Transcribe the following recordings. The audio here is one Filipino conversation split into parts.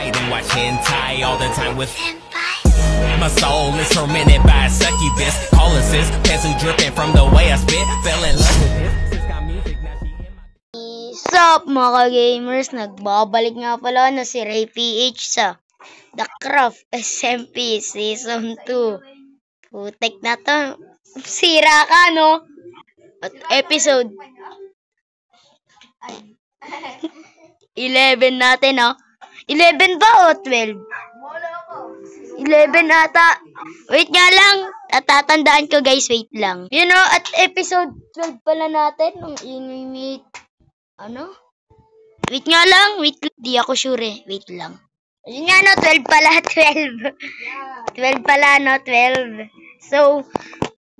night and watch hentai all the time with my soul is tormented by a succubus. Calling sis, pencil dripping from the way I spit. Fell in love with this. Sis got music, now she in my... Sup mga gamers, nagbabalik nga pala na si Ray PH sa The Craft SMP Season 2. Putek na to. Sira ka, no? At episode 11 natin, no? 11 ba o 12? 11 ata. Wait nga lang. Tatandaan ko guys, wait lang. You know, at episode 12 pala natin. Nung inimit. Ano? Wait nga lang. Wait lang. Di ako sure eh. Wait lang. Yun nga no, 12 pala. 12. 12 pala no, 12. So,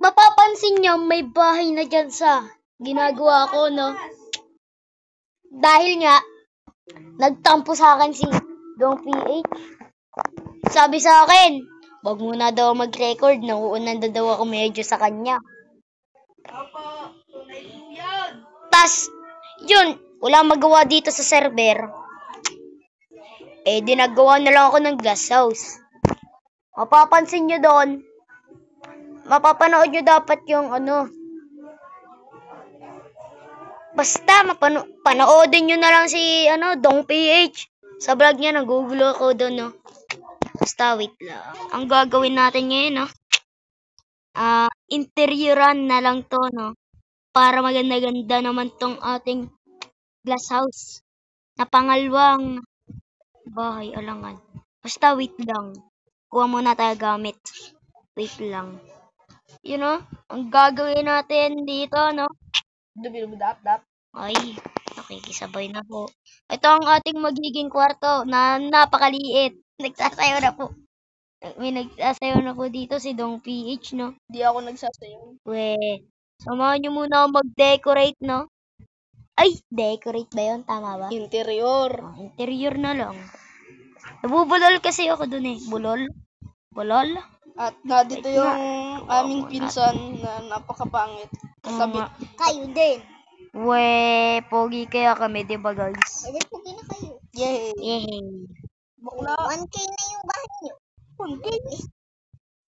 mapapansin nyo, may bahay na dyan sa ginagawa ko, no? Dahil nga, nagtampo sa akin si Dong PH. Sabi sa akin, wag muna daw mag-record. Nauunan daw ako medyo sa kanya. Tas, yun, wala magawa dito sa server. Eh, dinagawa na lang ako ng glass house. Mapapansin nyo doon, mapapanood nyo dapat yung ano. Basta, panoodin nyo na lang si, Dong PH. Sa vlog niya, nagugulo ako doon, no. Basta, wait lang. Ang gagawin natin ngayon, no. Interioran na lang to, no. Para maganda-ganda naman tong ating glass house. Na pangalawang bahay, alangan. Basta, wait lang. Kuha muna tayo gamit. Wait lang. You know, ang gagawin natin dito, no. Ay, nakikisabay na po. Ito ang ating magiging kwarto na napakaliit. Nagsasayaw na po. May nagsasayaw na po dito si Dong PH, no? Di ako nagsasayaw. We, samahan nyo muna ako mag-decorate, no? Ay, decorate ba yun? Tama ba? Interior. Interior na lang. Nabubulol kasi ako dun eh. Bulol? Bulol? At dito yung aming pinsan na napakapangit. Katabi. Kayo din. We, pogi kaya kami, diba guys? Ay, pogi na kayo. Yay. Yay. Bakla. 1K na yung bahay nyo. 1K?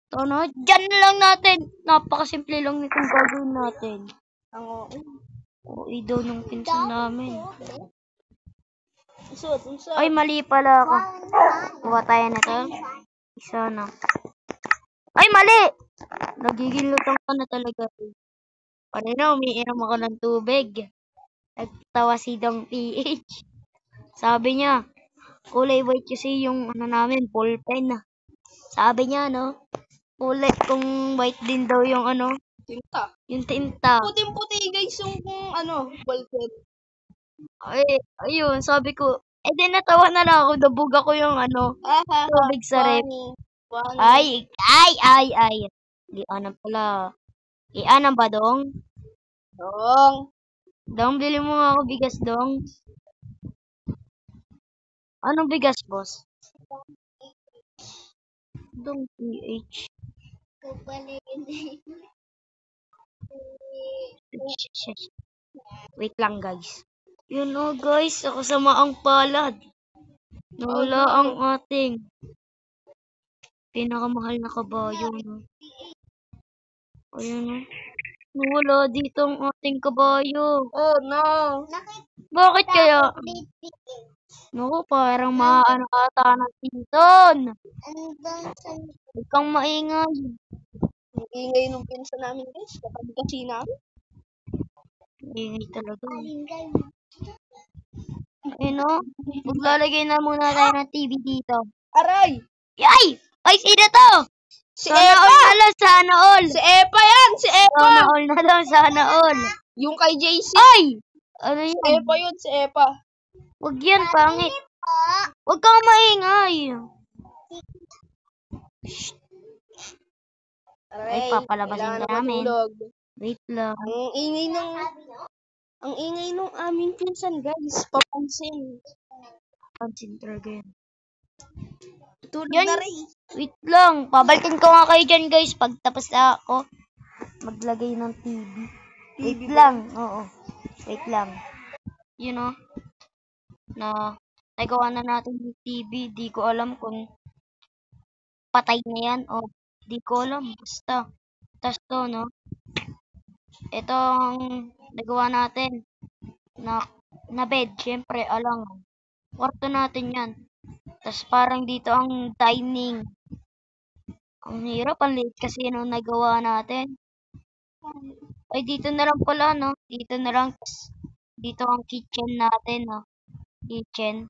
Ito na, dyan na lang natin. Napakasimple lang nitong gagawin natin. Ang daw nung pinsan namin. Usod. Ay, mali pala ako. Kuha tayo na to. Isa na. Ay, mali! Nagiging lutang ka na talaga. Kanina, umiinom ako ng tubig. Nagtawa si Dong PH. Sabi niya, kulay white kasi yung namin, ballpen. Sabi niya, no? Kulay, kung white din daw yung tinta. Yung tinta. Puting-puti guys yung ballpen. Ay, ayun, sabi ko, di natawa na lang ako, nabug ako yung tubig sa rep. Ay. Ianam pala. Ianam ba, Dong? Dong, bili mo nga ako bigas, Dong. Anong bigas, boss? Dong PH. Wait lang, guys. Yun o, guys. Ako sama ang palad. Nawala ang ating pinakamahal na kabayo, no? Ayun, no? Nawala dito ang ating kabayo. Oh, no. Bakit kaya? No, parang maano ata ng pinton. Huwag kang maingay. Ang ingay nung pinsan namin guys. Katabi kasi namin. Ingay talaga. Ayun, no? Maglalagay na muna tayo ng TV dito. Aray! Yay! Ay, sino to? Si Sana Epa! all na lang, sana all. Si Epa yan! Si Epa! Sana all na lang, sana all. Yung kay JC. Ay! Ano Si yan? Epa yun, si Epa. Huwag yan, pangit. Huwag kang maingay. Aray, Ay, papalabasin kailangan ka namin. matulog. Wait lang. Ang ingay nung aming pinsan guys. Papansin. Pansin talaga yan. Tulog Yan. na rin. Wait lang. Pabalikin ko nga kayo dyan, guys. Pag tapos na ako, maglagay ng TV. Wait lang. Oo. Wait lang. You know, na nagawa na natin yung TV. Di ko alam kung patay na yan o di ko alam. Basta. Tas to, no? Itong nagawa natin na bed. Siyempre, alang. Kwarto natin yan. Tas parang dito ang dining. Ang hirap, ang liit kasi nung nagawa natin. Ay, dito na lang pala, no? Dito na lang. Tas, dito ang kitchen natin, no? Kitchen.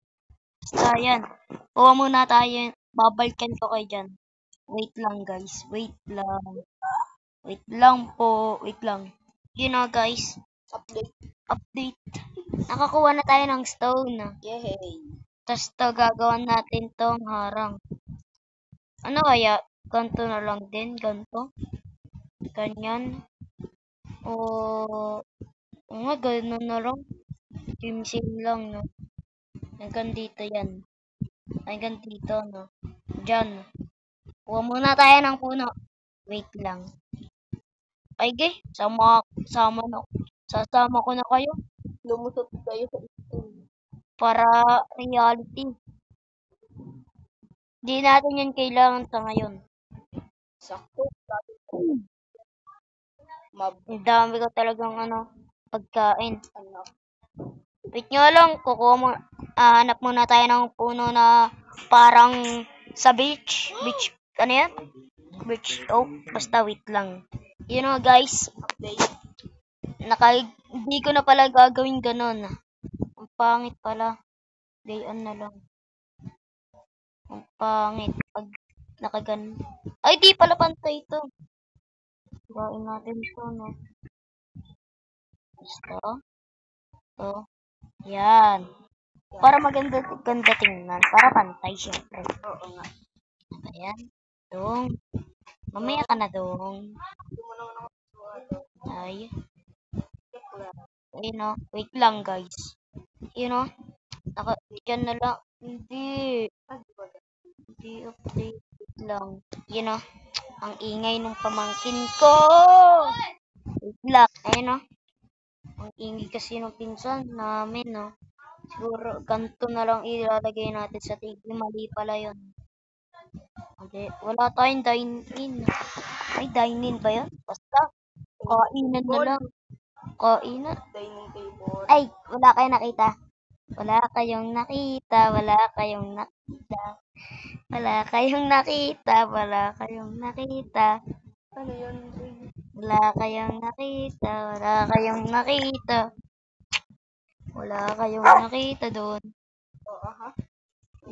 Basta yan. Kuha muna tayo. Babalikan ko kayo dyan. Wait lang, guys. Wait lang. Wait lang po. Wait lang. Yun na, guys. Update. Update. Nakakuha na tayo ng stone. Yay. Tapos to, gagawin natin tong harang. Ano kaya? Ganto na lang din. Ganto. Ganyan. O nga, ganun na lang. Sim lang, no? Hanggang dito yan. Hanggang dito, no? Diyan. Kuha muna tayo ng puno. Wait lang. Ay, sasama ko na kayo. Lumusot kayo sa school. Para reality. Di natin yan kailangan sa ngayon. Sakto. Ang dami ko talagang pagkain. Anak. Wait nyo lang, hanap muna tayo ng puno na parang sa beach. Beach, ano yan? Beach oak. Basta wait lang. You know guys, Update. hindi ko na pala gagawin ganun. Ang pangit pala. Dayan na lang. Ang pangit. Pag nakagan. Ay, di pala pantay ito. Gain natin ito, no? Basta. Ito. Yan. Para ganda tingnan. Para pantay, syempre. Oo nga. Ayan. Dong. Mamaya ka na, dong. Ay. Ayun, no? Wait lang, guys. Yun, no? Diyan na lang. Hindi. Hindi update. Wait lang. Yun, no? Ang ingay ng pamangkin ko. Wait lang. Ayun, no? Ang ingay kasi ng pinsan namin, no? Siguro, ganito na lang ilalagay natin sa TV. Mali pala yun. Okay. Wala tayong dine-in. May dine-in ba yun? Basta. Kainan na lang. Kainan. Dining table. Ay, wala kayong nakita. Wala kayong nakita. Wala kayong nakita. Wala kayong nakita. Wala kayong nakita. Ano yun? Wala kayong nakita. Wala kayong nakita. Wala kayong nakita doon. Oo, ha?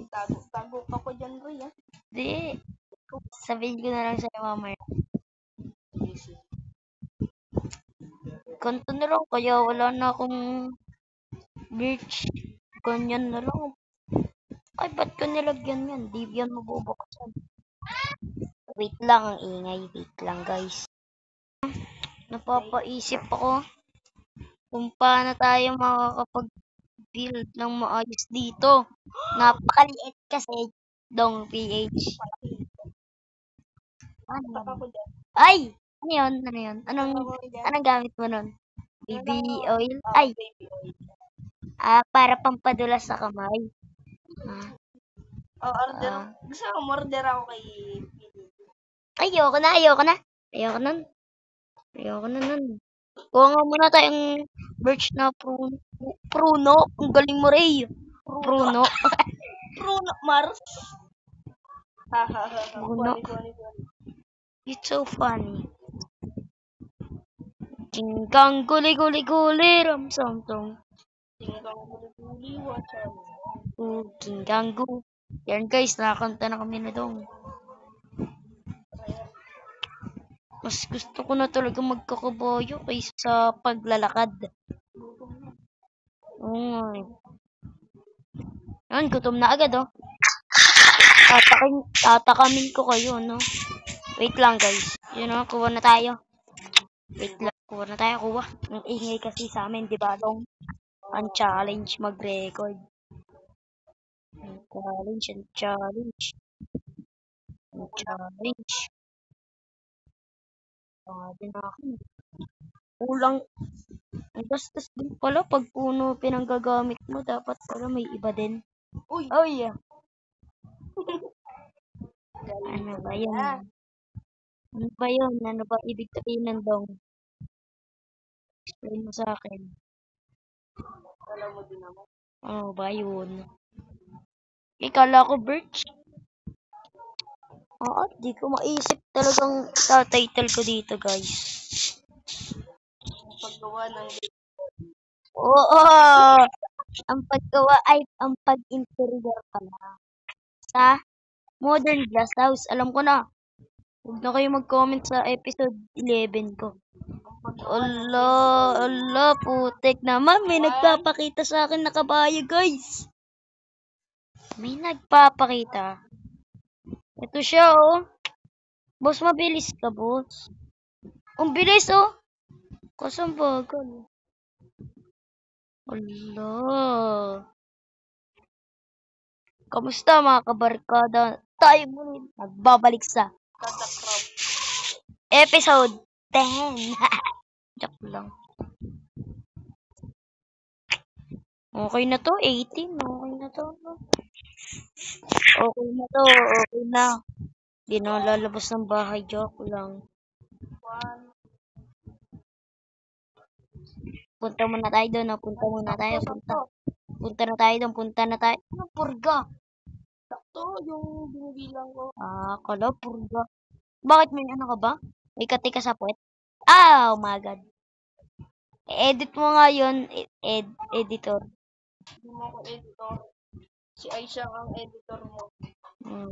Tago ka ko dyan, Roy, ha? Di. Sabihin ko na lang sa'yo mamaya. Easy. Ganito na lang. Kaya wala na akong beach. Ganyan na lang. Ay, ba't ko nilagyan yan? Di yan mabubuksan. Wait lang, ang ingay. Wait lang, guys. Napapaisip ako kung paano tayo makakapag-build ng maayos dito. Napakaliit kasi dong PH. Ano? Taka ko dyan. Ay! Ano yun? Ano yun? Taka ko dyan. Anong gamit mo nun? Baby oil? Oo, Ay! baby oil. Para pampadulas sa kamay. Order. Gusto ko order ako kay Ayoko na. Ayoko nun. Kuha nga muna tayong birch na pruno. Ang galing mo, Ray. Pruno. Bruno Mars. Ha. Bruno. Funny. It's so funny. Jingkang guli ram som tong. Tingkang guli wacan. Jingkang. Yan guys, nakakanta na kami na dong. Mas gusto ko na talaga magkakabayo kaysa sa paglalakad. Yan, gutom na agad, oh. Tatakamin ko kayo, no? Wait lang, guys. Yun, no? Kuha na tayo. Wait lang. Kuha na tayo. Ang ingay kasi sa amin, di ba, dong? Ang challenge mag-record. Ang challenge. Din ako. Kulang. Ang gastos din pala pag puno pinanggagamit mo. Dapat pala may iba din. Uy! Oh, yeah. Ano ba yun? Ano ba yun? Ano ba ibig sabihin ng dong? Explain mo sa akin. Alam mo din naman. Ano ba yun? Ikala ko birch. Oo, di ko maisip talagang title ko dito, guys. Paggawa ng Oo! Ang paggawa ay ang pag-interior pala. Sa Modern Glass House. Alam ko na. Huwag na kayo mag-comment sa episode 11 ko. Allah, putek naman. May nagpapakita sa akin na kabayo, guys. May nagpapakita. Ito siya, oh. Boss, mabilis ka, boss. Ang bilis, oh. Kasang bagal. Allah. Kamusta, mga kabarkada? Tayo muli nagbabalik sa Katakrop. episode 10. Joke lang. Okay na to, 18. Okay na to. Okay na to, okay na. Di na lalabas ng bahay, joke lang. Punta muna tayo doon, punta muna tayo, punta na tayo doon, punta na tayo. Ano, purga? Sakto, yung binibilang ko. Ah, kala, purga. Bakit may ano ka ba? May kati ka sa puwet? Ah, oh my God. Edit mo nga yun, editor. Hindi mo ako editor. Si Aisha ang editor mo. Hmm.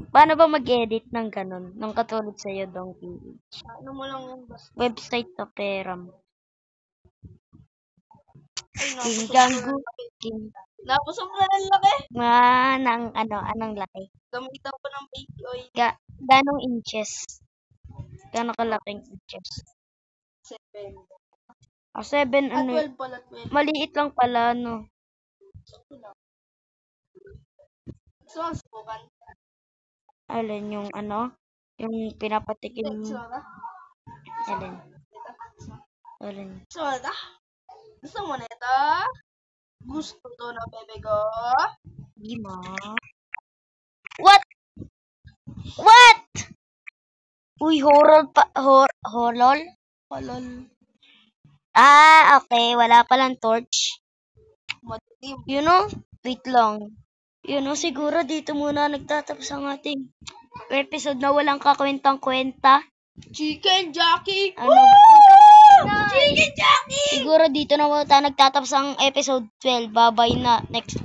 Paano ba mag-edit ng ganun? Nung katulad sa'yo, Donkey? Ano mo lang yung basta. Website na peram. Ay, Kinggangu. Napusok na lang laki. Anong laki? Gamitan ko ng baby oil. Ganong inches? Gano'ng kalaking inches? 7. 7, ano? 12 pala, 12. Maliit lang pala, no? Sakto lang. Gusto mo subukan? Alin yung ano? Yung pinapatikim. Gusto mo na? Alin? Gusto mo na? Gusto mo na ito? Gusto to na bebe ko? Gima? What? What? Uy, horror pa. Holol? Holol. Ah, okay. Wala palang torch. Madilim. You know? Wait lang. You know, siguro dito muna nagtatapos ang ating episode na walang kakwentang-kwenta. Chicken Jockey! Ano? Chicken Jockey! Siguro dito na tayo nagtatapos ang episode 12. Bye-bye na. Next.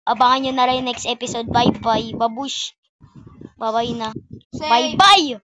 Abangan nyo na rin next episode. Bye-bye. Babush. Bye-bye na. Say- Bye-bye!